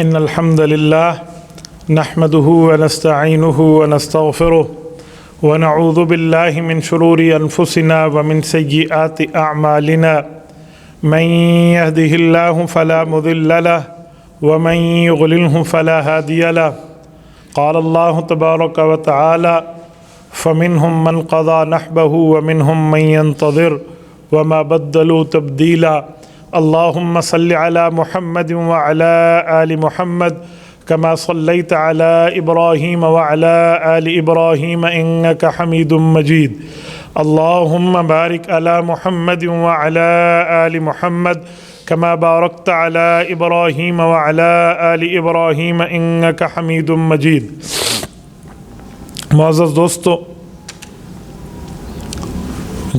إن الحمد لله نحمده ونستعينه ونستغفره ونعوذ بالله من شرور أنفسنا ومن سيئات أعمالنا من يهده الله فلا مضل له ومن يضلله فلا هادي له قال الله تبارك وتعالى فمنهم من قضى نحبه ومنهم من ينتظر وما بدلوا تبديلا اللهم صل على محمد وعلى آل محمد كما صليت على إبراهيم وعلى آل إبراهيم إنك حميد مجيد اللهم بارك على محمد وعلى آل محمد كما باركت على إبراهيم وعلى آل إبراهيم إنك حميد مجيد۔ معزز دوستو،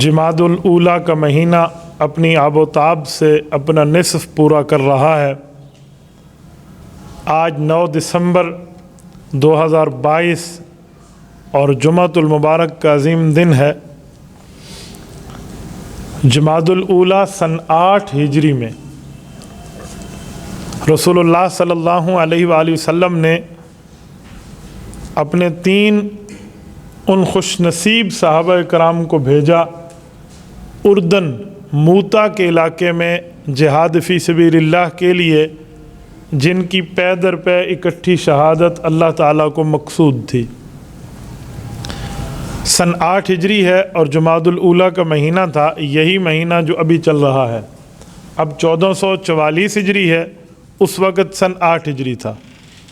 جمادی الاولیٰ کا مہینہ اپنی آب و تاب سے اپنا نصف پورا کر رہا ہے۔ آج 9 دسمبر 2022 اور جمعۃ المبارک کا عظیم دن ہے۔ جمادی الاولیٰ سن 8 ہجری میں رسول اللہ صلی اللہ علیہ وآلہ وسلم نے اپنے 3 ان خوش نصیب صحابہ کرام کو بھیجا اردن موتا کے علاقے میں جہاد فی سبیل اللہ کے لیے، جن کی پے در پے اکٹھی شہادت اللہ تعالیٰ کو مقصود تھی۔ سن 8 ہجری ہے اور جمادی الاولیٰ کا مہینہ تھا، یہی مہینہ جو ابھی چل رہا ہے۔ اب 1444 ہجری ہے، اس وقت سن 8 ہجری تھا،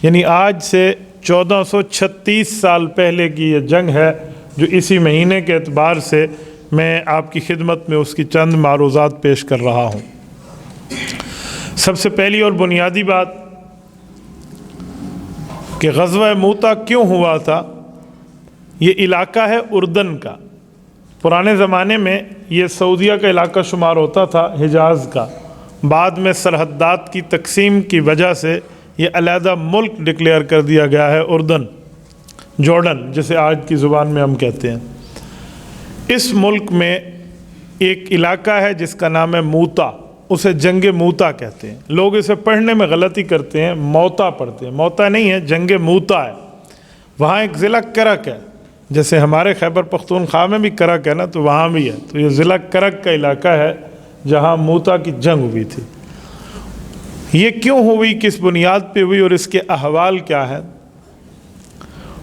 یعنی آج سے 1436 سال پہلے کی یہ جنگ ہے جو اسی مہینے کے اعتبار سے میں آپ کی خدمت میں اس کی چند معروضات پیش کر رہا ہوں۔ سب سے پہلی اور بنیادی بات کہ غزوہ موتا کیوں ہوا تھا۔ یہ علاقہ ہے اردن کا۔ پرانے زمانے میں یہ سعودیہ کا علاقہ شمار ہوتا تھا، حجاز کا۔ بعد میں سرحدات کی تقسیم کی وجہ سے یہ علیحدہ ملک ڈکلیئر کر دیا گیا ہے، اردن، جارڈن جسے آج کی زبان میں ہم کہتے ہیں۔ اس ملک میں ایک علاقہ ہے جس کا نام ہے موتا، اسے جنگ موتا کہتے ہیں۔ لوگ اسے پڑھنے میں غلطی کرتے ہیں، موتا پڑھتے ہیں، موتا نہیں ہے، جنگ موتا ہے۔ وہاں ایک ضلع کرک ہے، جیسے ہمارے خیبر پختونخوا میں بھی کرک ہے نا، تو وہاں بھی ہے۔ تو یہ ضلع کرک کا علاقہ ہے جہاں موتا کی جنگ ہوئی تھی۔ یہ کیوں ہوئی، کس بنیاد پہ ہوئی اور اس کے احوال کیا ہے؟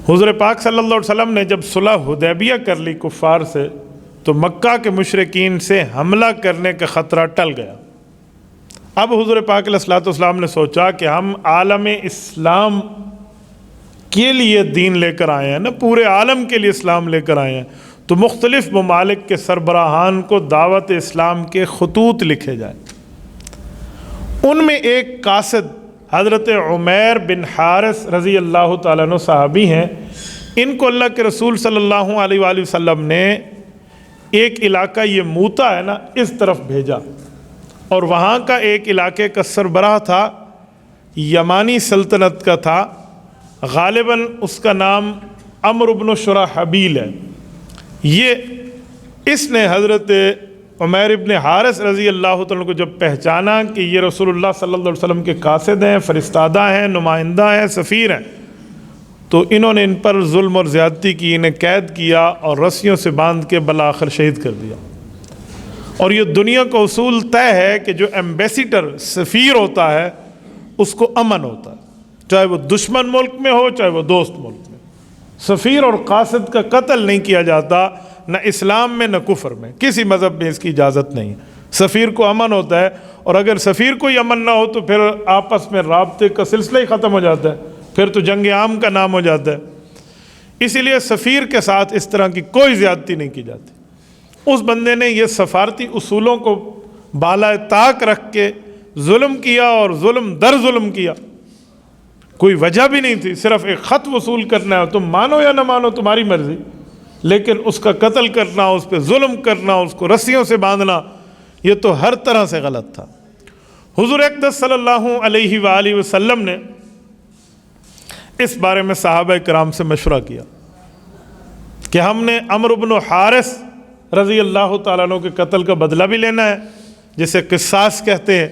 حضور پاک صلی اللہ علیہ وسلم نے جب صلح حدیبیہ کر لی کفار سے، تو مکہ کے مشرکین سے حملہ کرنے کا خطرہ ٹل گیا۔ اب حضور پاک علیہ الصلوۃ والسلام نے سوچا کہ ہم عالم اسلام کے لیے دین لے کر آئے ہیں نا، پورے عالم کے لیے اسلام لے کر آئے ہیں، تو مختلف ممالک کے سربراہان کو دعوت اسلام کے خطوط لکھے جائیں۔ ان میں ایک قاصد حضرت عمیر بن حارث رضی اللہ تعالیٰ عنہ صحابی ہیں۔ ان کو اللہ کے رسول صلی اللہ علیہ وآلہ وسلم نے ایک علاقہ، یہ موتا ہے نا، اس طرف بھیجا، اور وہاں کا ایک علاقے کا سربراہ تھا، یمانی سلطنت کا تھا، غالباً اس کا نام عمرو بن شرحبیل ہے۔ اس نے حضرت عمیر بن حارث رضی اللہ تعالیٰ کو جب پہچانا کہ یہ رسول اللہ صلی اللہ علیہ وسلم کے قاصد ہیں، فرستادہ ہیں، نمائندہ ہیں، سفیر ہیں، تو انہوں نے ان پر ظلم اور زیادتی کی، انہیں قید کیا اور رسیوں سے باندھ کے بالآخر شہید کر دیا۔ اور یہ دنیا کا اصول طے ہے کہ جو ایمبیسیڈر، سفیر ہوتا ہے، اس کو امن ہوتا ہے، چاہے وہ دشمن ملک میں ہو چاہے وہ دوست ملک میں۔ سفیر اور قاصد کا قتل نہیں کیا جاتا، نہ اسلام میں نہ کفر میں، کسی مذہب میں اس کی اجازت نہیں۔ سفیر کو امن ہوتا ہے، اور اگر سفیر کو ہی امن نہ ہو تو پھر آپس میں رابطے کا سلسلہ ہی ختم ہو جاتا ہے، پھر تو جنگ عام کا نام ہو جاتا ہے۔ اسی لیے سفیر کے ساتھ اس طرح کی کوئی زیادتی نہیں کی جاتی۔ اس بندے نے یہ سفارتی اصولوں کو بالائے طاق رکھ کے ظلم کیا، اور ظلم در ظلم کیا، کوئی وجہ بھی نہیں تھی، صرف ایک خط وصول کرنا ہے، تم مانو یا نہ مانو تمہاری مرضی، لیکن اس کا قتل کرنا، اس پہ ظلم کرنا، اس کو رسیوں سے باندھنا، یہ تو ہر طرح سے غلط تھا۔ حضور اقدس صلی اللہ علیہ وآلہ وسلم نے اس بارے میں صحابہ کرام سے مشورہ کیا کہ ہم نے عمرو بن حارث رضی اللہ تعالیٰ عنہ کے قتل کا بدلہ بھی لینا ہے، جسے قصاص کہتے ہیں،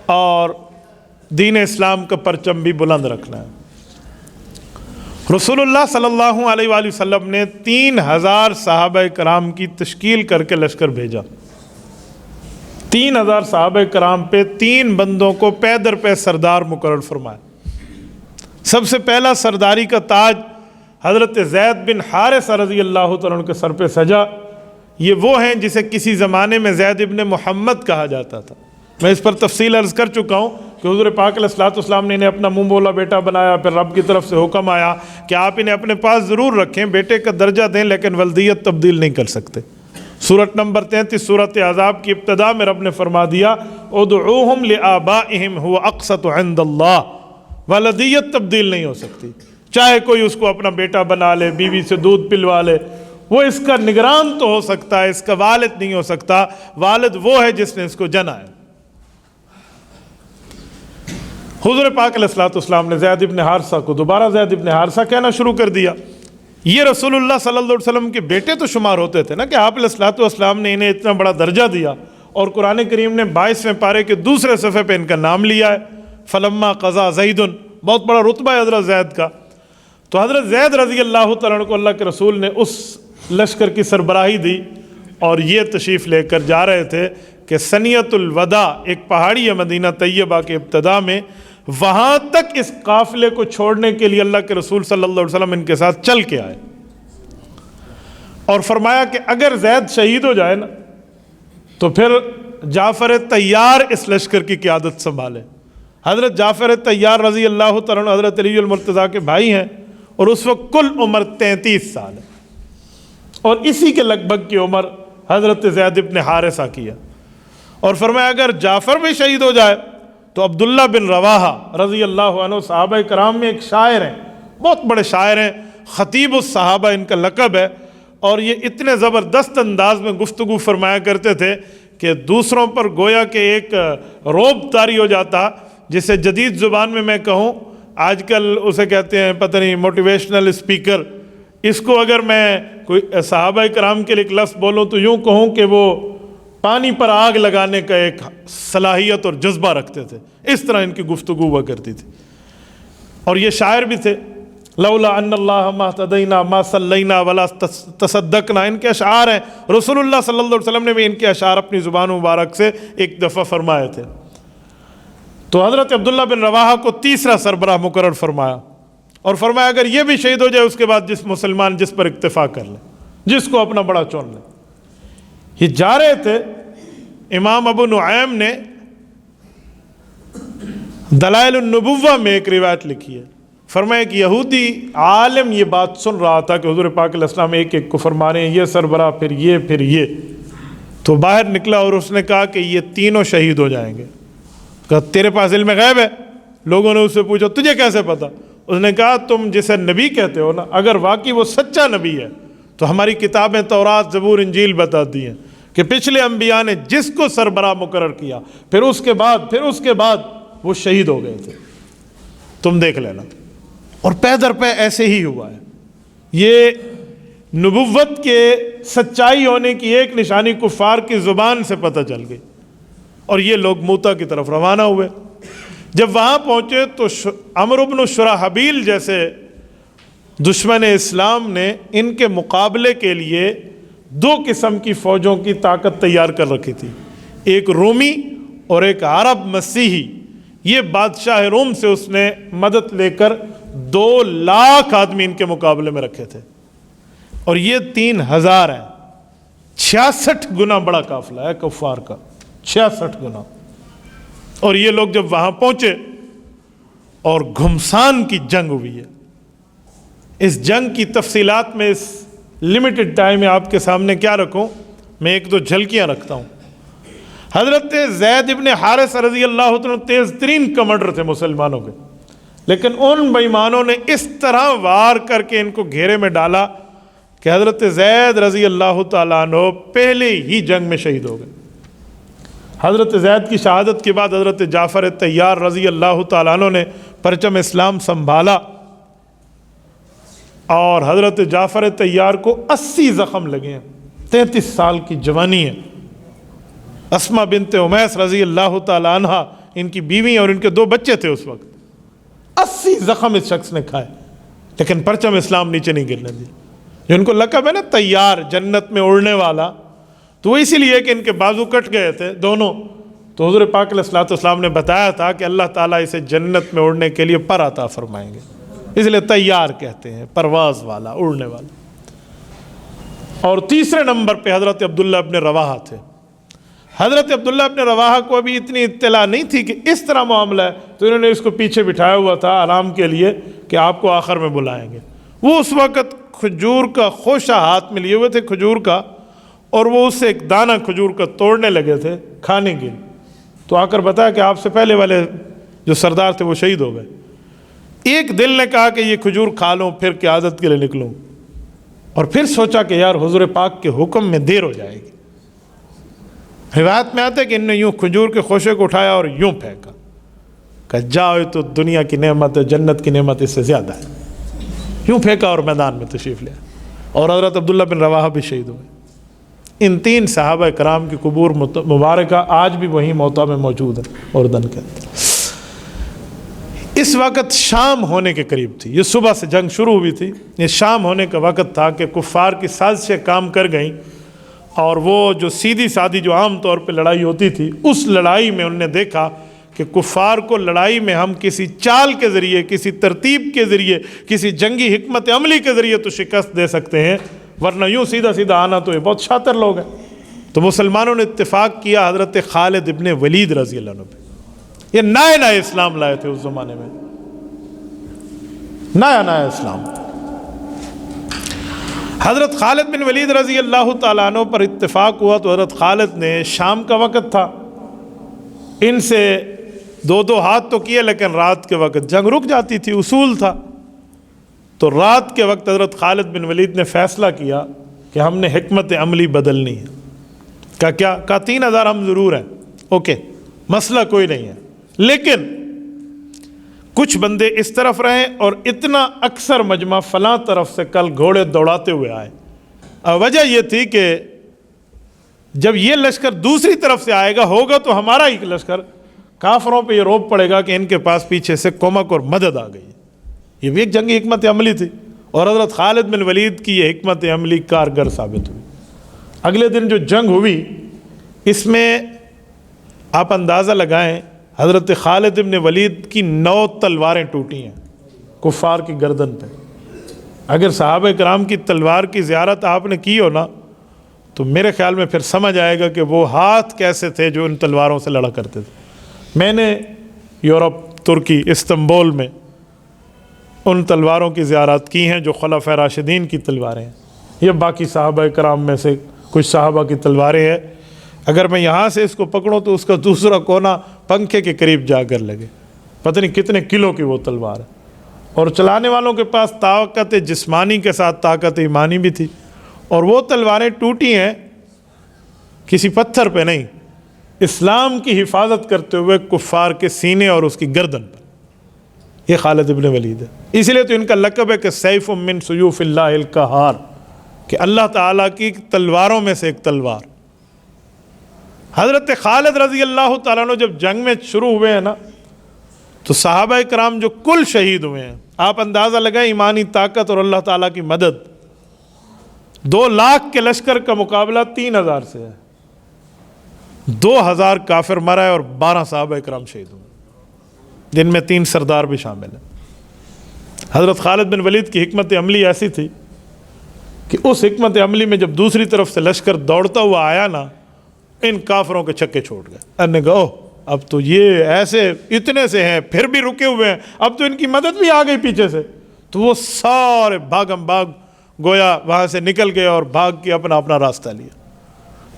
اور دین اسلام کا پرچم بھی بلند رکھنا ہے۔ رسول اللہ صلی اللہ علیہ وآلہ وسلم نے 3000 صحابہ کرام کی تشکیل کر کے لشکر بھیجا۔ 3000 صحابہ کرام پہ 3 بندوں کو پے در پے سردار مقرر فرمایا۔ سب سے پہلا سرداری کا تاج حضرت زید بن حارثہ رضی اللہ تعالیٰ عنہ کے سر پہ سجا۔ یہ وہ ہیں جسے کسی زمانے میں زید ابن محمد کہا جاتا تھا۔ میں اس پر تفصیل عرض کر چکا ہوں کہ حضور پاک علیہ الصلوۃ والسلام نے انہیں اپنا منہ بولا بیٹا بنایا، پھر رب کی طرف سے حکم آیا کہ آپ انہیں اپنے پاس ضرور رکھیں، بیٹے کا درجہ دیں، لیکن ولدیت تبدیل نہیں کر سکتے۔ سورۃ نمبر 33 سورۃ احزاب کی ابتدا میں رب نے فرما دیا ادعوہم لآبائہم هو اقسط عند اللہ، ولدیت تبدیل نہیں ہو سکتی، چاہے کوئی اس کو اپنا بیٹا بنا لے، بیوی سے دودھ پلوا لے، وہ اس کا نگران تو ہو سکتا ہے، اس کا والد نہیں ہو سکتا۔ والد وہ ہے جس نے اس کو جنا ہے۔ حضور پاک علیہ الصلوۃ والسلام نے زید ابن حارثہ کو دوبارہ زید ابن حارثہ کہنا شروع کر دیا۔ یہ رسول اللہ صلی اللہ علیہ وسلم کے بیٹے تو شمار ہوتے تھے نا، کہ آپ علیہ الصلوۃ والسلام نے انہیں اتنا بڑا درجہ دیا، اور قرآن کریم نے 22ویں پارے کے دوسرے صفحے پہ ان کا نام لیا ہے، فلما قضا زید، بہت بڑا رتبہ ہے حضرت زید کا۔ تو حضرت زید رضی اللہ تعالیٰ عنہ کو اللہ کے رسول نے اس لشکر کی سربراہی دی، اور یہ تشریف لے کر جا رہے تھے کہ سنیت الوداع ایک پہاڑی ہے مدینہ طیبہ کے ابتدا میں، وہاں تک اس قافلے کو چھوڑنے کے لیے اللہ کے رسول صلی اللہ علیہ وسلم ان کے ساتھ چل کے آئے، اور فرمایا کہ اگر زید شہید ہو جائے نا تو پھر جعفر طیار اس لشکر کی قیادت سنبھالے۔ حضرت جعفر طیار رضی اللہ تعالیٰ عنہ حضرت علی المرتضیٰ کے بھائی ہیں، اور اس وقت کل عمر 33 سال ہے، اور اسی کے لگ بھگ کی عمر حضرت زید ابن حارثہ کی ہے۔ اور فرمایا اگر جعفر بھی شہید ہو جائے تو عبداللہ بن رواحہ رضی اللہ عنہ صحابہ کرام میں ایک شاعر ہیں، بہت بڑے شاعر ہیں، خطیب الصحابہ ان کا لقب ہے، اور یہ اتنے زبردست انداز میں گفتگو فرمایا کرتے تھے کہ دوسروں پر گویا کہ ایک رعب طاری ہو جاتا، جسے جدید زبان میں میں کہوں، آج کل اسے کہتے ہیں پتہ نہیں موٹیویشنل اسپیکر، اس کو اگر میں کوئی صحابہ کرام کے لیے ایک لفظ بولوں تو یوں کہوں کہ وہ پانی پر آگ لگانے کا ایک صلاحیت اور جذبہ رکھتے تھے، اس طرح ان کی گفتگو ہوا کرتی تھی۔ اور یہ شاعر بھی تھے، لولا ان اللہ ما اهتدینا ما صلینا ولا تصدقنا، ان کے اشعار ہیں۔ رسول اللہ صلی اللہ علیہ وسلم نے بھی ان کے اشعار اپنی زبان مبارک سے ایک دفعہ فرمائے تھے۔ تو حضرت عبداللہ بن رواحہ کو تیسرا سربراہ مقرر فرمایا، اور فرمایا اگر یہ بھی شہید ہو جائے اس کے بعد جس مسلمان جس پر اکتفا کر لے، جس کو اپنا بڑا چن لے۔ یہ جا رہے تھے، امام ابو نعیم نے دلائل النبوہ میں ایک روایت لکھی ہے، فرمایا کہ یہودی عالم یہ بات سن رہا تھا کہ حضور پاک علیہ السلام ایک ایک کو فرما رہے ہیں، یہ سربراہ پھر یہ، تو باہر نکلا اور اس نے کہا کہ یہ تینوں شہید ہو جائیں گے۔ کہا تیرے پاس علم غیب ہے؟ لوگوں نے اس سے پوچھا تجھے کیسے پتا؟ اس نے کہا تم جسے نبی کہتے ہو نا، اگر واقعی وہ سچا نبی ہے تو ہماری کتابیں تورات زبور انجیل بتا دی ہیں کہ پچھلے انبیاء نے جس کو سربراہ مقرر کیا پھر اس کے بعد وہ شہید ہو گئے تھے، تم دیکھ لینا۔ اور پے در پے ایسے ہی ہوا ہے۔ یہ نبوت کے سچائی ہونے کی ایک نشانی کفار کی زبان سے پتہ چل گئی، اور یہ لوگ موتا کی طرف روانہ ہوئے۔ جب وہاں پہنچے تو عمرو بن شرحبیل جیسے دشمن اسلام نے ان کے مقابلے کے لیے 2 قسم کی فوجوں کی طاقت تیار کر رکھی تھی، ایک رومی اور ایک عرب مسیحی۔ یہ بادشاہ روم سے اس نے مدد لے کر 2 لاکھ آدمی ان کے مقابلے میں رکھے تھے، اور یہ 3000 ہیں۔ 66 گنا بڑا قافلہ ہے کفار کا، 66 گنا۔ اور یہ لوگ جب وہاں پہنچے اور گھمسان کی جنگ ہوئی ہے، اس جنگ کی تفصیلات میں اس لمیٹڈ ٹائم میں آپ کے سامنے کیا رکھوں، میں 1-2 جھلکیاں رکھتا ہوں۔ حضرت زید ابن حارثہ رضی اللہ عنہ تیز ترین کمانڈر تھے مسلمانوں کے، لیکن ان بےایمانوں نے اس طرح وار کر کے ان کو گھیرے میں ڈالا کہ حضرت زید رضی اللہ تعالیٰ عنہ پہلے ہی جنگ میں شہید ہو گئے۔ حضرت زید کی شہادت کے بعد حضرت جعفر طیار رضی اللہ تعالیٰ عنہ نے پرچم اسلام سنبھالا، اور حضرت جعفر طیار کو 80 زخم لگے ہیں، 33 سال کی جوانی ہے۔ اسماء بنت امیس رضی اللہ تعالیٰ عنہ ان کی بیوی اور ان کے 2 بچے تھے اس وقت، 80 زخم اس شخص نے کھائے، لیکن پرچم اسلام نیچے نہیں گرنے دیا۔ جو ان کو لقب ہے نا طیار، جنت میں اڑنے والا، تو وہ اسی لیے کہ ان کے بازو کٹ گئے تھے دونوں، تو حضور پاک علیہ الصلوۃ والسلام نے بتایا تھا کہ اللہ تعالیٰ اسے جنت میں اڑنے کے لیے پر عطا فرمائیں گے، اس لیے طیار کہتے ہیں، پرواز والا، اڑنے والا۔ اور تیسرے نمبر پہ حضرت عبداللہ ابن رواحہ تھے۔ حضرت عبداللہ ابن رواحہ کو ابھی اتنی اطلاع نہیں تھی کہ اس طرح معاملہ ہے، تو انہوں نے اس کو پیچھے بٹھایا ہوا تھا آرام کے لیے کہ آپ کو آخر میں بلائیں گے۔ وہ اس وقت کھجور کا خوشہ ہاتھ میں لیے ہوئے تھے کھجور کا، اور وہ اس سے ایک دانہ کھجور کا توڑنے لگے تھے کھانے کے لیے، تو آ کر بتایا کہ آپ سے پہلے والے جو سردار تھے وہ شہید ہو گئے۔ ایک دل نے کہا کہ یہ کھجور کھا لوں پھر قیادت کے لیے نکلوں، اور پھر سوچا کہ یار حضور پاک کے حکم میں دیر ہو جائے گی۔ روایت میں آتا ہے کہ انہوں نے یوں کھجور کے خوشے کو اٹھایا اور یوں پھینکا کہ جاؤ تو دنیا کی نعمت ہے، جنت کی نعمت اس سے زیادہ ہے، یوں پھینکا اور میدان میں تشریف لیا، اور حضرت عبداللہ بن رواحہ بھی شہید ہوئے۔ ان 3 صحابہ کرام کی قبور مبارکہ آج بھی وہیں موتا میں موجود ہے اردن کے اندر۔ اس وقت شام ہونے کے قریب تھی، یہ صبح سے جنگ شروع ہوئی تھی، یہ شام ہونے کا وقت تھا کہ کفار کی سازشیں کام کر گئیں، اور وہ جو سیدھی سادھی جو عام طور پہ لڑائی ہوتی تھی، اس لڑائی میں انہوں نے دیکھا کہ کفار کو لڑائی میں ہم کسی چال کے ذریعے، کسی ترتیب کے ذریعے، کسی جنگی حکمت عملی کے ذریعے تو شکست دے سکتے ہیں، ورنہ یوں سیدھا سیدھا آنا تو یہ بہت شاطر لوگ ہیں۔ تو مسلمانوں نے اتفاق کیا حضرت خالد ابن ولید رضی اللہ عنہ پہ۔ یہ نئے اسلام لائے تھے اس زمانے میں، نیا اسلام۔ حضرت خالد بن ولید رضی اللہ تعالیٰ عنہ پر اتفاق ہوا، تو حضرت خالد نے، شام کا وقت تھا، ان سے 2 ہاتھ تو کیے، لیکن رات کے وقت جنگ رک جاتی تھی، اصول تھا۔ تو رات کے وقت حضرت خالد بن ولید نے فیصلہ کیا کہ ہم نے حکمت عملی بدلنی ہے۔ کہا 3000 ہم ضرور ہیں، اوکے، مسئلہ کوئی نہیں ہے، لیکن کچھ بندے اس طرف رہیں اور اتنا اکثر مجمع فلاں طرف سے کل گھوڑے دوڑاتے ہوئے آئے۔ وجہ یہ تھی کہ جب یہ لشکر دوسری طرف سے آئے گا، ہوگا تو ہمارا ہی لشکر، کافروں پہ یہ روب پڑے گا کہ ان کے پاس پیچھے سے کمک اور مدد آ گئی۔ یہ بھی ایک جنگی حکمت عملی تھی، اور حضرت خالد بن ولید کی یہ حکمت عملی کارگر ثابت ہوئی۔ اگلے دن جو جنگ ہوئی، اس میں آپ اندازہ لگائیں، حضرت خالد بن ولید کی 9 تلواریں ٹوٹی ہیں کفار کی گردن پہ۔ اگر صحابہ کرام کی تلوار کی زیارت آپ نے کی ہو نا، تو میرے خیال میں پھر سمجھ آئے گا کہ وہ ہاتھ کیسے تھے جو ان تلواروں سے لڑا کرتے تھے۔ میں نے یورپ، ترکی، استنبول میں ان تلواروں کی زیارت کی ہیں جو خلفائے راشدین کی تلواریں ہیں۔ یہ باقی صحابہ کرام میں سے کچھ صحابہ کی تلواریں ہیں۔ اگر میں یہاں سے اس کو پکڑوں تو اس کا دوسرا کونا پنکھے کے قریب جا کر لگے، پتہ نہیں کتنے کلو کی وہ تلوار ہے، اور چلانے والوں کے پاس طاقت جسمانی کے ساتھ طاقت ایمانی بھی تھی۔ اور وہ تلواریں ٹوٹی ہیں کسی پتھر پہ نہیں، اسلام کی حفاظت کرتے ہوئے کفار کے سینے اور اس کی گردن پر۔ یہ خالد ابن ولید ہے، اسی لیے تو ان کا لقب ہے کہ سیف من سیوف اللہ القہار، کہ اللہ تعالیٰ کی تلواروں میں سے ایک تلوار۔ حضرت خالد رضی اللہ تعالیٰ عنہ جب جنگ میں شروع ہوئے ہیں نا، تو صحابہ کرام جو کل شہید ہوئے ہیں، آپ اندازہ لگائیں ایمانی طاقت اور اللہ تعالیٰ کی مدد، 2 لاکھ کے لشکر کا مقابلہ 3000 سے ہے۔ 2000 کافر مرا ہے اور 12 صحابہ کرام شہید ہوئے، جن میں 3 سردار بھی شامل ہیں۔ حضرت خالد بن ولید کی حکمت عملی ایسی تھی کہ اس حکمت عملی میں جب دوسری طرف سے لشکر دوڑتا ہوا آیا نا، ان کافروں کے چھکے چھوٹ گئے۔ انہوں نے کہا اب تو یہ ایسے اتنے سے ہیں پھر بھی رکے ہوئے ہیں، اب تو ان کی مدد بھی آ گئی پیچھے سے۔ تو وہ سارے بھاگم بھاگ گویا وہاں سے نکل گئے اور بھاگ کے اپنا راستہ لیا،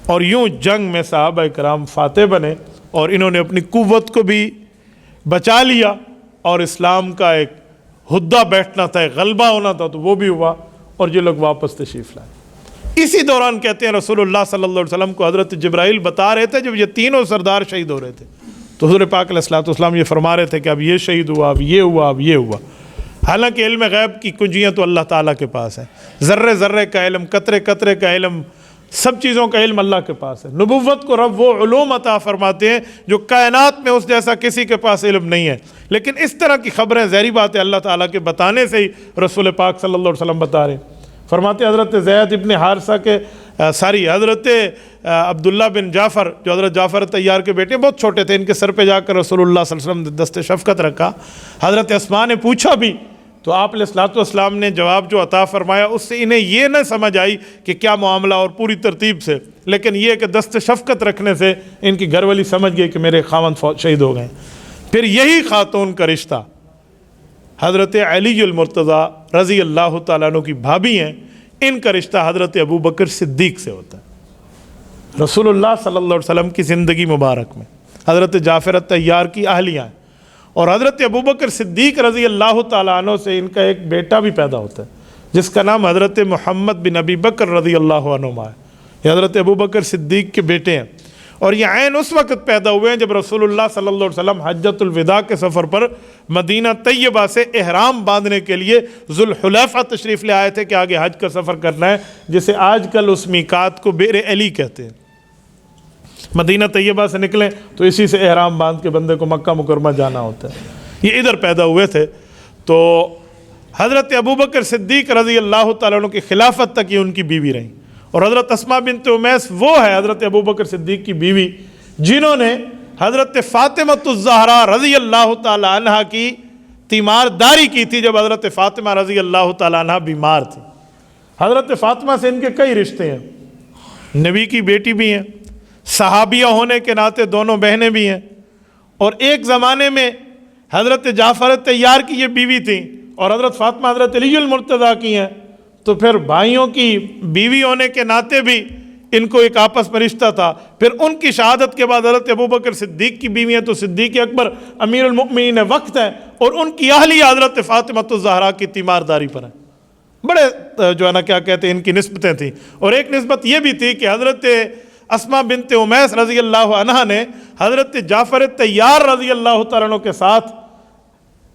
اور یوں جنگ میں صحابہ کرام فاتح بنے، اور انہوں نے اپنی قوت کو بھی بچا لیا، اور اسلام کا ایک ہدہ بیٹھنا تھا، ایک غلبہ ہونا تھا، تو وہ بھی ہوا، اور یہ لوگ واپس تشریف لائے۔ اسی دوران کہتے ہیں رسول اللہ صلی اللہ علیہ وسلم کو حضرت جبرائیل بتا رہے تھے، جب یہ تینوں سردار شہید ہو رہے تھے، تو حضور پاک علیہ الصلوۃ والسلام یہ فرما رہے تھے کہ اب یہ شہید ہوا، اب یہ ہوا، اب یہ ہوا۔ حالانکہ علم غیب کی کنجیاں تو اللہ تعالیٰ کے پاس ہیں، ذرے ذرے کا علم، قطرے قطرے کا علم سب چیزوں کا علم اللہ کے پاس ہے. نبوت کو رب وہ علوم عطا فرماتے ہیں جو کائنات میں اس جیسا کسی کے پاس علم نہیں ہے. لیکن اس طرح کی خبریں ظاہری بات ہے اللہ تعالیٰ کے بتانے سے ہی رسول پاک صلی اللہ علیہ وسلم بتا رہے ہیں. فرماتے حضرت زید ابن حارثہ کے حضرت عبداللہ بن جعفر جو حضرت جعفر طیار کے بیٹے بہت چھوٹے تھے, ان کے سر پہ جا کر رسول اللہ صلی اللہ علیہ وسلم نے دست شفقت رکھا. حضرت اسماء نے پوچھا بھی تو آپ علیہ الصلوۃ والسلام نے جواب جو عطا فرمایا اس سے انہیں یہ نہ سمجھ آئی کہ کیا معاملہ اور پوری ترتیب سے, لیکن یہ کہ دست شفقت رکھنے سے ان کی گھر والی سمجھ گئی کہ میرے خاوند شہید ہو گئے. پھر یہی خاتون کا رشتہ حضرت علی المرتضیٰ رضی اللہ تعالیٰ عنہ کی بھابھی ہیں, ان کا رشتہ حضرت ابو بکر صدیق سے ہوتا ہے. رسول اللہ صلی اللہ علیہ وسلم کی زندگی مبارک میں حضرت جعفر طیار کی اہلیہ ہیں, اور حضرت ابو بکر صدیق رضی اللہ تعالیٰ عنہ سے ان کا ایک بیٹا بھی پیدا ہوتا ہے جس کا نام حضرت محمد بن ابی بکر رضی اللہ عنہ ہے. یہ حضرت ابو بکر صدیق کے بیٹے ہیں, اور یہ عین اس وقت پیدا ہوئے ہیں جب رسول اللہ صلی اللہ علیہ وسلم حجۃ الوداع کے سفر پر مدینہ طیبہ سے احرام باندھنے کے لیے ذوالحلیفہ تشریف لے آئے تھے کہ آگے حج کا سفر کرنا ہے, جسے آج کل اس میقات کو بئر علی کہتے ہیں. مدینہ طیبہ سے نکلیں تو اسی سے احرام باندھ کے بندے کو مکہ مکرمہ جانا ہوتا ہے. یہ ادھر پیدا ہوئے تھے. تو حضرت ابوبکر صدیق رضی اللہ تعالیٰ عنہ کی خلافت تک یہ ان کی بیوی رہیں, اور حضرت اسماء بنت امیس وہ ہے حضرت ابوبکر صدیق کی بیوی جنہوں نے حضرت فاطمہ الزہرا رضی اللہ تعالیٰ عنہ کی تیمارداری کی تھی جب حضرت فاطمہ رضی اللہ تعالیٰ عنہ بیمار تھی. حضرت فاطمہ سے ان کے کئی رشتے ہیں, نبی کی بیٹی بھی ہیں, صحابیہ ہونے کے ناطے دونوں بہنیں بھی ہیں, اور ایک زمانے میں حضرت جعفر طیار کی یہ بیوی تھیں, اور حضرت فاطمہ حضرت علی المرتضیٰ کی ہیں. تو پھر بھائیوں کی بیوی ہونے کے ناطے بھی ان کو ایک آپس میں رشتہ تھا. پھر ان کی شہادت کے بعد حضرت ابوبکر صدیق کی بیوی ہیں تو صدیق اکبر امیر المؤمنین وقت ہیں, اور ان کی اہلیہ حضرت فاطمہ الزہرا کی تیمارداری پر ہیں. بڑے جو ہے نا کیا کہتے ہیں ان کی نسبتیں تھیں. اور ایک نسبت یہ بھی تھی کہ حضرت اسماء بنت امیس رضی اللہ عنہ نے حضرت جعفر طیار رضی اللہ تعالیٰ عنہ کے ساتھ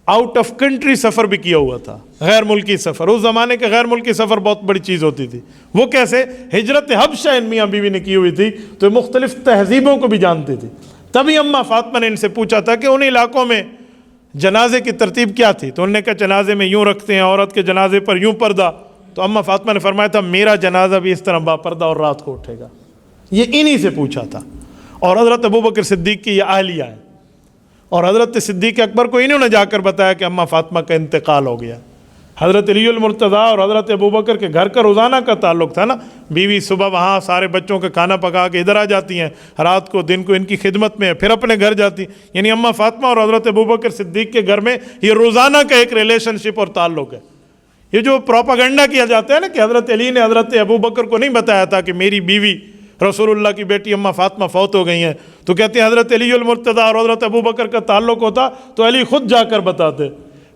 آؤٹ آف کنٹری سفر بھی کیا ہوا تھا, غیر ملکی سفر. اس زمانے کے غیر ملکی سفر بہت بڑی چیز ہوتی تھی. وہ کیسے؟ ہجرت حبشہ ان میاں بیوی نے کی ہوئی تھی, تو مختلف تہذیبوں کو بھی جانتی تھی. تبھی اماں فاطمہ نے ان سے پوچھا تھا کہ ان علاقوں میں جنازے کی ترتیب کیا تھی, تو انہوں نے کہا جنازے میں یوں رکھتے ہیں, عورت کے جنازے پر یوں پردہ. تو اماں فاطمہ نے فرمایا تھا میرا جنازہ بھی اس طرح با پردہ اور رات کو اٹھے گا. یہ انہی سے پوچھا تھا. اور حضرت ابوبکر صدیق کی یہ اہلیہ ہے, اور حضرت صدیق اکبر کو انہوں نے جا کر بتایا کہ اماں فاطمہ کا انتقال ہو گیا. حضرت علی المرتضیٰ اور حضرت ابوبکر کے گھر کا روزانہ کا تعلق تھا نا. بیوی صبح وہاں سارے بچوں کا کھانا پکا کے ادھر آ جاتی ہیں, رات کو دن کو ان کی خدمت میں, پھر اپنے گھر جاتی. یعنی اماں فاطمہ اور حضرت ابوبکر صدیق کے گھر میں یہ روزانہ کا ایک ریلیشن شپ اور تعلق ہے. یہ جو پروپیگنڈا کیا جاتا ہے نا کہ حضرت علی نے حضرت ابوبکر کو نہیں بتایا تھا کہ میری بیوی رسول اللہ کی بیٹی اماں فاطمہ فوت ہو گئی ہیں, تو کہتے ہیں حضرت علی المرتضیٰ اور حضرت ابوبکر کا تعلق ہوتا تو علی خود جا کر بتاتے.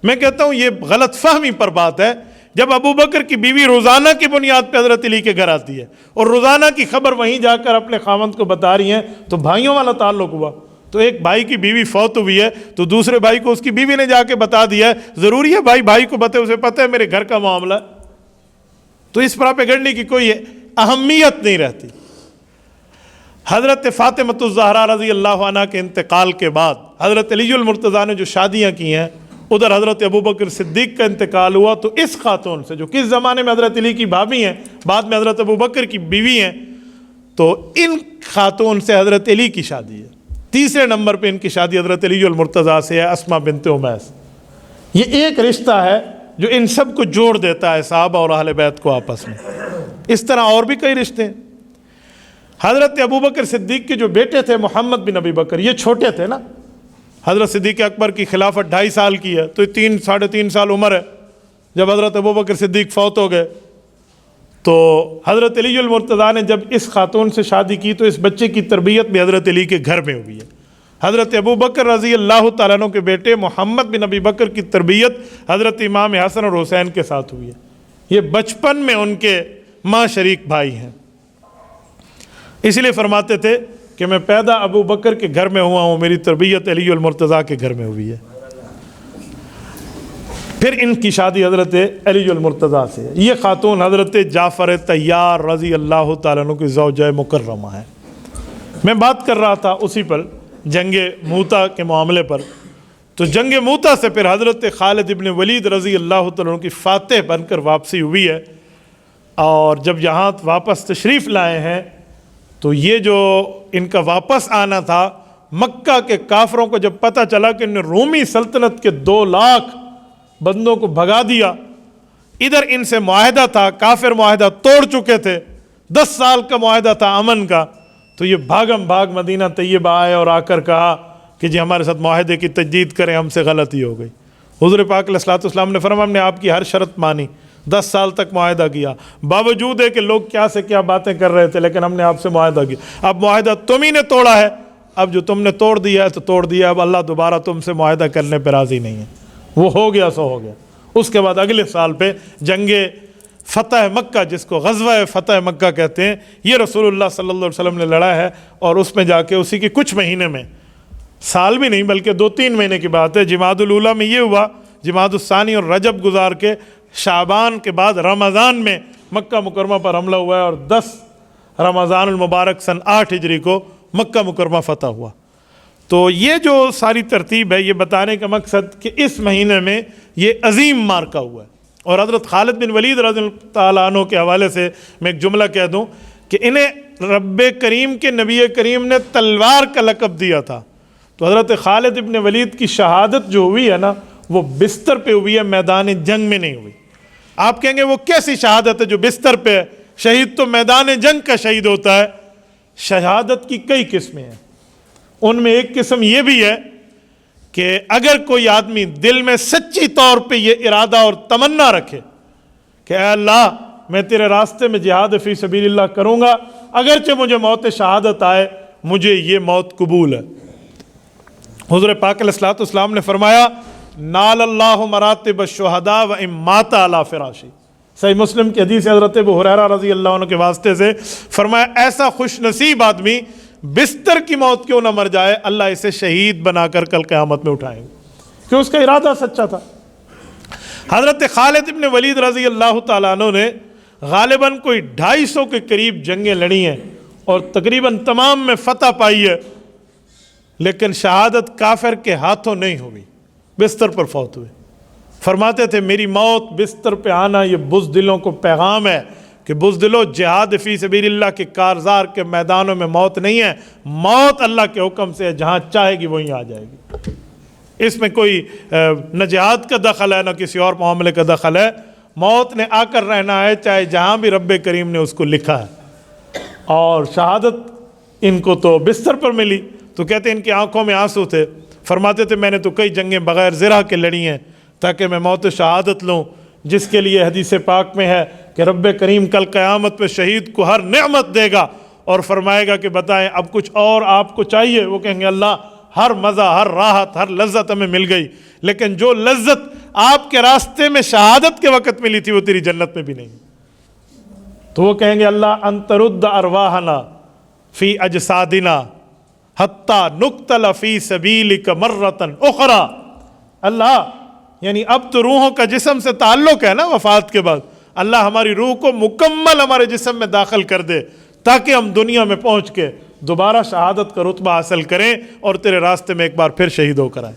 میں کہتا ہوں یہ غلط فہمی پر بات ہے. جب ابوبکر کی بیوی روزانہ کی بنیاد پہ حضرت علی کے گھر آتی ہے اور روزانہ کی خبر وہیں جا کر اپنے خاوند کو بتا رہی ہیں, تو بھائیوں والا تعلق ہوا. تو ایک بھائی کی بیوی فوت ہوئی ہے تو دوسرے بھائی کو اس کی بیوی نے جا کے بتا دیا ہے. ضروری ہے بھائی کو بتے, اسے پتہ ہے میرے گھر کا معاملہ ہے. تو اس پروپیگنڈے کی کوئی اہمیت نہیں رہتی. حضرت فاطمہ الزہرا رضی اللہ عنہ کے انتقال کے بعد حضرت علی المرتضیٰ نے جو شادیاں کی ہیں, ادھر حضرت ابوبکر صدیق کا انتقال ہوا. تو اس خاتون سے جو کس زمانے میں حضرت علی کی بھابھی ہیں, بعد میں حضرت ابوبکر کی بیوی ہیں, تو ان خاتون سے حضرت علی کی شادی ہے. تیسرے نمبر پہ ان کی شادی حضرت علی المرتضیٰ سے ہے, اسماء بنت امیس. یہ ایک رشتہ ہے جو ان سب کو جوڑ دیتا ہے صحابہ اور اہل بیت کو آپس میں. اس طرح اور بھی کئی رشتے ہیں. حضرت ابوبکر صدیق کے جو بیٹے تھے محمد بن ابی بکر, یہ چھوٹے تھے نا. حضرت صدیق اکبر کی خلافت 2.5 سال کی ہے, تو 3-3.5 سال عمر ہے جب حضرت ابوبکر صدیق فوت ہو گئے. تو حضرت علی المرتضیٰ نے جب اس خاتون سے شادی کی تو اس بچے کی تربیت بھی حضرت علی کے گھر میں ہوئی ہے. حضرت ابوبکر رضی اللہ تعالیٰ عنہ کے بیٹے محمد بن ابی بکر کی تربیت حضرت امام حسن اور حسین کے ساتھ ہوئی ہے. یہ بچپن میں ان کے ماں شریک بھائی ہیں. اس لیے فرماتے تھے کہ میں پیدا ابو بکر کے گھر میں ہوا ہوں, میری تربیت علی المرتضیٰ کے گھر میں ہوئی ہے. پھر ان کی شادی حضرت علی المرتضیٰ سے ہے۔ یہ خاتون حضرت جعفر طیار رضی اللہ تعالیٰ عنہ کی زوجہ مکرمہ ہے۔ میں بات کر رہا تھا اسی پر، جنگ موتا کے معاملے پر۔ تو جنگ موتا سے پھر حضرت خالد ابن ولید رضی اللہ تعالیٰ عنہ کی فاتح بن کر واپسی ہوئی ہے، اور جب یہاں واپس تشریف لائے ہیں تو یہ جو ان کا واپس آنا تھا، مکہ کے کافروں کو جب پتہ چلا کہ انہوں نے رومی سلطنت کے 2 لاکھ بندوں کو بھگا دیا، ادھر ان سے معاہدہ تھا، کافر معاہدہ توڑ چکے تھے، 10 سال کا معاہدہ تھا امن کا، تو یہ بھاگم بھاگ مدینہ طیبہ آئے اور آ کر کہا کہ جی ہمارے ساتھ معاہدے کی تجدید کریں، ہم سے غلطی ہو گئی۔ حضور پاک علیہ الصلوۃ والسلام نے فرمایا ہم نے آپ کی ہر شرط مانی، 10 سال تک معاہدہ کیا، باوجود ہے کہ لوگ کیا سے کیا باتیں کر رہے تھے، لیکن ہم نے آپ سے معاہدہ کیا، اب معاہدہ تم ہی نے توڑا ہے، اب جو تم نے توڑ دیا ہے تو توڑ دیا، اب اللہ دوبارہ تم سے معاہدہ کرنے پہ راضی نہیں ہے، وہ ہو گیا سو ہو گیا۔ اس کے بعد اگلے سال پہ جنگ فتح مکہ، جس کو غزوہ فتح مکہ کہتے ہیں، یہ رسول اللہ صلی اللہ علیہ وسلم نے لڑا ہے، اور اس میں جا کے اسی کے کچھ مہینے میں، سال بھی نہیں بلکہ 2-3 مہینے کی بات ہے، جمادی الاولیٰ میں یہ ہوا، جمادی الثانی اور رجب گزار کے شعبان کے بعد رمضان میں مکہ مکرمہ پر حملہ ہوا ہے، اور 10 رمضان المبارک سن 8 ہجری کو مکہ مکرمہ فتح ہوا۔ تو یہ جو ساری ترتیب ہے، یہ بتانے کا مقصد کہ اس مہینے میں یہ عظیم مارکہ ہوا ہے۔ اور حضرت خالد بن ولید رضی اللہ تعالیٰ عنہ کے حوالے سے میں ایک جملہ کہہ دوں کہ انہیں رب کریم کے نبی کریم نے تلوار کا لقب دیا تھا، تو حضرت خالد بن ولید کی شہادت جو ہوئی ہے نا، وہ بستر پہ ہوئی ہے، میدان جنگ میں نہیں ہوئی۔ آپ کہیں گے وہ کیسی شہادت ہے جو بستر پہ ہے؟ شہید تو میدان جنگ کا شہید ہوتا ہے۔ شہادت کی کئی قسمیں ہیں، ان میں ایک قسم یہ بھی ہے کہ اگر کوئی آدمی دل میں سچی طور پہ یہ ارادہ اور تمنا رکھے کہ اے اللہ میں تیرے راستے میں جہاد فی سبیل اللہ کروں گا، اگرچہ مجھے موت شہادت آئے، مجھے یہ موت قبول ہے۔ حضور پاک علیہ الصلوۃ والسلام نے فرمایا نال اللہ مراتب الشہداء و ان مات علی فراشی، صحیح مسلم کی حدیث حضرت ابو ہریرہ رضی اللہ عنہ کے واسطے سے فرمایا ایسا خوش نصیب آدمی بستر کی موت کیوں نہ مر جائے، اللہ اسے شہید بنا کر کل قیامت میں اٹھائیں گے، کہ اس کا ارادہ سچا تھا۔ حضرت خالد ابن ولید رضی اللہ تعالیٰ عنہ نے غالباً کوئی 250 کے قریب جنگیں لڑی ہیں اور تقریباً تمام میں فتح پائی ہے، لیکن شہادت کافر کے ہاتھوں نہیں ہوئی، بستر پر فوت ہوئے۔ فرماتے تھے میری موت بستر پہ آنا یہ بزدلوں کو پیغام ہے کہ بزدلوں، جہاد فی سبیل اللہ کے کارزار کے میدانوں میں موت نہیں ہے، موت اللہ کے حکم سے ہے، جہاں چاہے گی وہیں آ جائے گی۔ اس میں کوئی نہ جہاد کا دخل ہے نہ کسی اور معاملے کا دخل ہے، موت نے آ کر رہنا ہے چاہے جہاں بھی رب کریم نے اس کو لکھا ہے۔ اور شہادت ان کو تو بستر پر ملی، تو کہتے ہیں ان کی آنکھوں میں آنسو تھے، فرماتے تھے میں نے تو کئی جنگیں بغیر زرہ کے لڑی ہیں تاکہ میں موت شہادت لوں، جس کے لیے حدیث پاک میں ہے کہ رب کریم کل قیامت پہ شہید کو ہر نعمت دے گا اور فرمائے گا کہ بتائیں اب کچھ اور آپ کو چاہیے؟ وہ کہیں گے اللہ ہر مزہ، ہر راحت، ہر لذت ہمیں مل گئی، لیکن جو لذت آپ کے راستے میں شہادت کے وقت ملی تھی وہ تیری جنت میں بھی نہیں۔ تو وہ کہیں گے اللہ انت رد ارواحنا فی اجسادنا حتی نقتل فی سبیلک مرتن اخرى، اللہ یعنی اب تو روحوں کا جسم سے تعلق ہے نا وفات کے بعد، اللہ ہماری روح کو مکمل ہمارے جسم میں داخل کر دے تاکہ ہم دنیا میں پہنچ کے دوبارہ شہادت کا رتبہ حاصل کریں اور تیرے راستے میں ایک بار پھر شہید ہو کر آئیں۔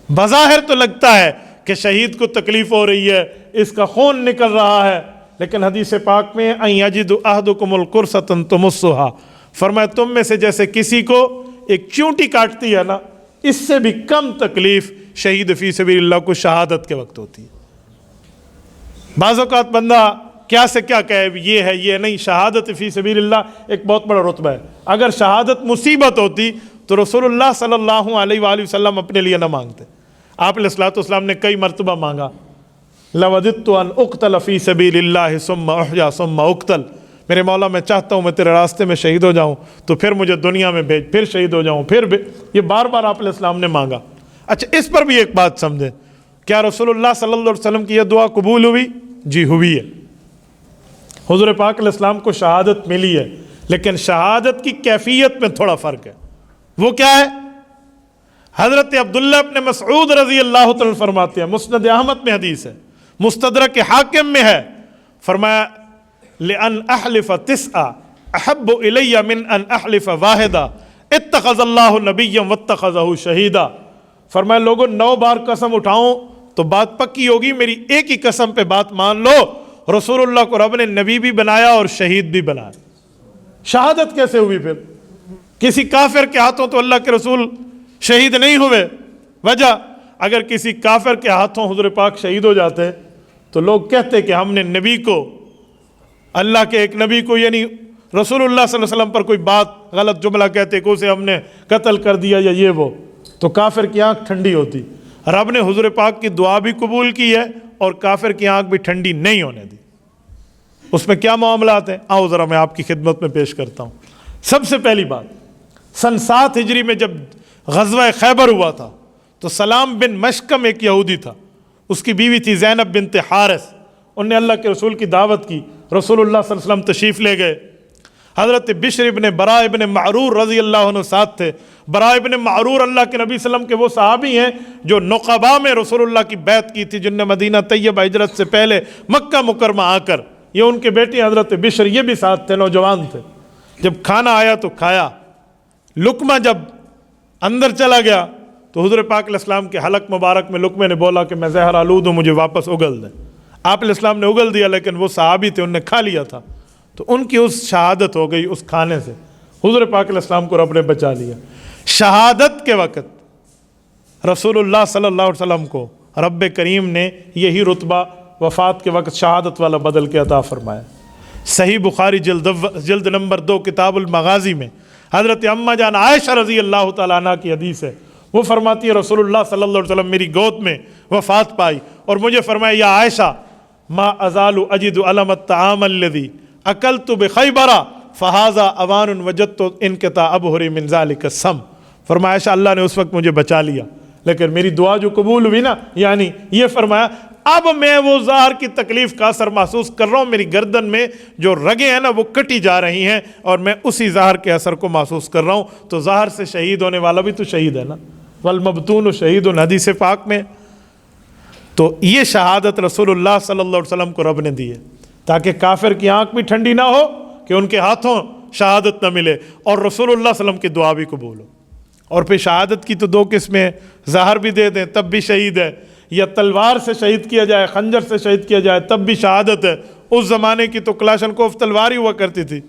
بظاہر تو لگتا ہے کہ شہید کو تکلیف ہو رہی ہے، اس کا خون نکل رہا ہے، لیکن حدیث پاک میں ان یجد احدکم القرصۃ تمسھا، فرمایا تم میں سے جیسے کسی کو ایک چونٹی کاٹتی ہے نا، اس سے بھی کم تکلیف شہید فی سبیل اللہ کو شہادت کے وقت ہوتی ہے۔ بعض اوقات بندہ کیا سے کیا کہے یہ ہے یہ نہیں، شہادت فی سبیل اللہ ایک بہت بڑا رتبہ ہے۔ اگر شہادت مصیبت ہوتی تو رسول اللہ صلی اللہ علیہ وآلہ وسلم اپنے لیے نہ مانگتے، آپ علیہ الصلوۃ والسلام نے کئی مرتبہ مانگا لوددت ان اقتل فی سبیل اللہ ثم احیا ثم اقتل، میرے مولا میں چاہتا ہوں میں تیرے راستے میں شہید ہو جاؤں تو پھر مجھے دنیا میں بھیج، پھر شہید ہو جاؤں، پھر یہ بار بار آپ علیہ السلام نے مانگا۔ اچھا اس پر بھی ایک بات سمجھیں، کیا رسول اللہ صلی اللہ علیہ وسلم کی یہ دعا قبول ہوئی؟ جی ہوئی ہے۔ حضور پاک علیہ السلام کو شہادت ملی ہے، لیکن شہادت کی کیفیت میں تھوڑا فرق ہے۔ وہ کیا ہے؟ حضرت عبداللہ ابن مسعود رضی اللہ تعالیٰ فرماتے ہیں، مسند احمد میں حدیث ہے، مستدرک حاکم میں ہے، فرمایا لأن احلف تسعا احب الی من ان احلف واحدا اتخذ اللہ نبیا واتخذہ شہیدا۔ فرمایا لوگوں 9 بار قسم اٹھاؤں تو بات پکی ہوگی، میری ایک ہی قسم پہ بات مان لو، رسول اللہ کو رب نے نبی بھی بنایا اور شہید بھی بنایا۔ شہادت کیسے ہوئی پھر؟ کسی کافر کے ہاتھوں تو اللہ کے رسول شہید نہیں ہوئے، وجہ اگر کسی کافر کے ہاتھوں حضور پاک شہید ہو جاتے تو لوگ کہتے کہ ہم نے نبی کو، اللہ کے ایک نبی کو، یعنی رسول اللہ صلی اللہ علیہ وسلم پر کوئی بات غلط جملہ کہتے کہ اسے ہم نے قتل کر دیا یا یہ وہ، تو کافر کی آنکھ ٹھنڈی ہوتی۔ رب نے حضور پاک کی دعا بھی قبول کی ہے اور کافر کی آنکھ بھی ٹھنڈی نہیں ہونے دی۔ اس میں کیا معاملات ہیں، آؤ ذرا میں آپ کی خدمت میں پیش کرتا ہوں۔ سب سے پہلی بات، سن 7 ہجری میں جب غزوہ خیبر ہوا تھا تو سلام بن مشکم ایک یہودی تھا، اس کی بیوی تھی زینب بنت حارث، انہوں نے اللہ کے رسول کی دعوت کی، رسول اللہ صلی اللہ علیہ وسلم تشریف لے گئے۔ حضرت بشر ابن براء ابن معرور رضی اللہ عنہ ساتھ تھے۔ براء ابن معرور اللہ کے نبی صلی اللہ علیہ وسلم کے وہ صحابی ہیں جو نقبا میں رسول اللہ کی بیعت کی تھی، جن نے مدینہ طیبہ ہجرت سے پہلے مکہ مکرمہ آ کر، یہ ان کے بیٹے حضرت بشر یہ بھی ساتھ تھے، نوجوان تھے۔ جب کھانا آیا تو کھایا، لقمہ جب اندر چلا گیا تو حضور پاک علیہ السلام کے حلق مبارک میں لقمے نے بولا کہ میں زہر آلود ہوں، مجھے واپس اگل دیں۔ آپ علیہ السلام نے اگل دیا، لیکن وہ صحابی تھے، انہوں نے کھا لیا تھا، تو ان کی اس شہادت ہو گئی اس کھانے سے، حضور پاک علیہ السلام کو رب نے بچا لیا۔ شہادت کے وقت رسول اللہ صلی اللہ علیہ وسلم کو رب کریم نے یہی رتبہ وفات کے وقت شہادت والا بدل کے عطا فرمایا۔ صحیح بخاری جلد نمبر 2 کتاب المغازی میں حضرت اماں جان عائشہ رضی اللہ تعالیٰ عنہ کی حدیث ہے، وہ فرماتی ہے رسول اللہ صلی اللہ علیہ وسلم میری گود میں وفات پائی اور مجھے فرمایا یا عائشہ ما ازال اجد علم الطعام الذی اکلت بخیبر فہذا اوان وجدت انقطاع ابہر من ذلک السم۔ فرمایا عائشہ اللہ نے اس وقت مجھے بچا لیا، لیکن میری دعا جو قبول ہوئی نا، یعنی یہ فرمایا اب میں وہ زہر کی تکلیف کا اثر محسوس کر رہا ہوں، میری گردن میں جو رگیں ہیں نا وہ کٹی جا رہی ہیں اور میں اسی زہر کے اثر کو محسوس کر رہا ہوں۔ تو زہر سے شہید ہونے والا بھی تو شہید ہے نا، والمبتون شہید، حدیث پاک میں۔ تو یہ شہادت رسول اللہ صلی اللہ علیہ وسلم کو رب نے دی ہے تاکہ کافر کی آنکھ بھی ٹھنڈی نہ ہو کہ ان کے ہاتھوں شہادت نہ ملے، اور رسول اللہ صلی اللہ علیہ وسلم کی دعا بھی قبول ہو۔ اور پھر شہادت کی تو 2 قسمیں ہیں، زہر بھی دے دیں تب بھی شہید ہے، یا تلوار سے شہید کیا جائے، خنجر سے شہید کیا جائے تب بھی شہادت ہے۔ اس زمانے کی تو کلاشن کوف تلوار ہی ہوا کرتی تھی۔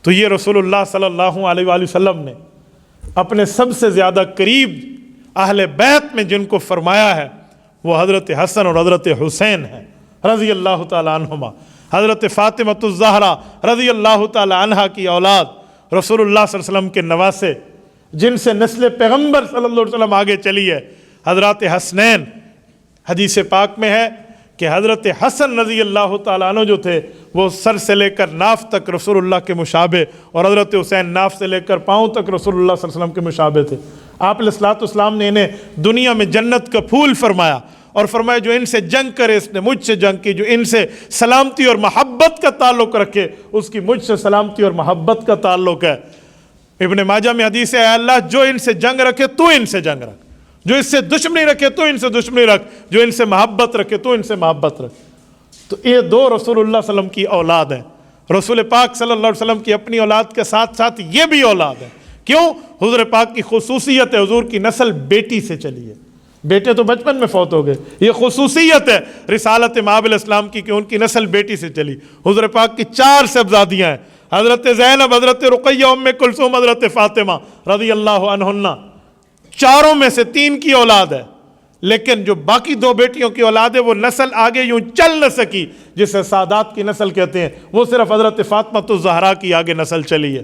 تو یہ رسول اللہ صلی اللہ علیہ وآلہ وسلم نے اپنے سب سے زیادہ قریب اہل بیت میں جن کو فرمایا ہے وہ حضرت حسن اور حضرت حسین ہیں رضی اللہ تعالیٰ عنہما۔ حضرت فاطمہ الزہرا رضی اللہ تعالیٰ عنہا کی اولاد، رسول اللہ صلی اللہ علیہ وسلم کے نواسے، جن سے نسل پیغمبر صلی اللہ علیہ وسلم آگے چلی ہے، حضرات حسنین۔ حدیث پاک میں ہے کہ حضرت حسن رضی اللہ تعالیٰ عنہ جو تھے وہ سر سے لے کر ناف تک رسول اللہ کے مشابہ، اور حضرت حسین ناف سے لے کر پاؤں تک رسول اللہ صلی اللہ علیہ وسلم کے مشابہ تھے۔ آپ علیہ الصلوۃ والسلام نے انہیں دنیا میں جنت کا پھول فرمایا، اور فرمایا جو ان سے جنگ کرے اس نے مجھ سے جنگ کی، جو ان سے سلامتی اور محبت کا تعلق رکھے اس کی مجھ سے سلامتی اور محبت کا تعلق ہے۔ ابن ماجہ میں حدیث ہے اے اللہ جو ان سے جنگ رکھے تو ان سے جنگ رکھ، جو اس سے دشمنی رکھے تو ان سے دشمنی رکھ، جو ان سے محبت رکھے تو ان سے محبت رکھ۔ تو یہ 2 رسول اللہ صلی اللہ علیہ وسلم کی اولاد ہیں۔ رسول پاک صلی اللہ علیہ وسلم کی اپنی اولاد کے ساتھ ساتھ یہ بھی اولاد ہے۔ کیوں؟ حضور پاک کی خصوصیت ہے، حضور کی نسل بیٹی سے چلی ہے، بیٹے تو بچپن میں فوت ہو گئے، یہ خصوصیت ہے رسالت مآب علیہ السلام کی کہ ان کی نسل بیٹی سے چلی۔ حضور پاک کی 4 صاحبزادیاں ہیں، حضرت زینب، حضرت رقیہ، ام کلثوم، حضرت فاطمہ رضی اللہ عنہن۔ 4 میں سے 3 کی اولاد ہے، لیکن جو باقی 2 بیٹیوں کی اولاد ہے وہ نسل آگے یوں چل نہ سکی، جسے سادات کی نسل کہتے ہیں، وہ صرف حضرت فاطمہ الزہرا کی آگے نسل چلی ہے۔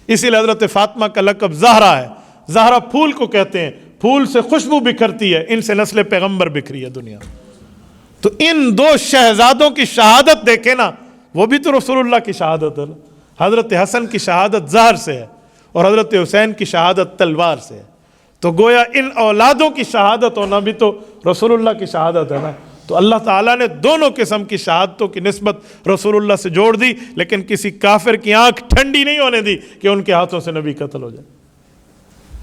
اسی لیے حضرت فاطمہ کا لقب زہرا ہے، زہرا پھول کو کہتے ہیں، پھول سے خوشبو بکھرتی ہے، ان سے نسل پیغمبر بکھری ہے دنیا۔ تو ان 2 شہزادوں کی شہادت دیکھیں نا، وہ بھی تو رسول اللہ کی شہادت ہے نا۔ حضرت حسن کی شہادت زہر سے ہے اور حضرت حسین کی شہادت تلوار سے ہے، تو گویا ان اولادوں کی شہادت ہونا بھی تو رسول اللہ کی شہادت ہے نا۔ تو اللہ تعالیٰ نے دونوں قسم کی شہادتوں کی نسبت رسول اللہ سے جوڑ دی، لیکن کسی کافر کی آنکھ ٹھنڈی نہیں ہونے دی کہ ان کے ہاتھوں سے نبی قتل ہو جائے۔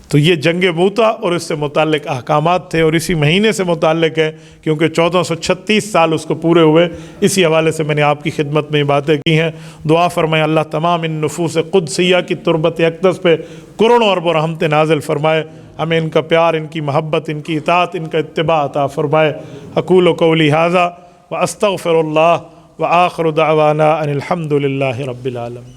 تو یہ جنگ موتا اور اس سے متعلق احکامات تھے، اور اسی مہینے سے متعلق ہے کیونکہ 1436 سال اس کو پورے ہوئے۔ اسی حوالے سے میں نے آپ کی خدمت میں یہ باتیں کی ہیں۔ دعا فرمائیں اللہ تمام ان نفوس قدسیہ کی تربت اقدس پہ کروڑوں اربوں رحمتیں نازل فرمائے، ہمیں ان کا پیار، ان کی محبت، ان کی اطاعت، ان کا اتباع عطا فرمائے۔ اقول قولی ھذا واستغفر اللہ وآخر دعوانا ان الحمد للہ رب العالمین۔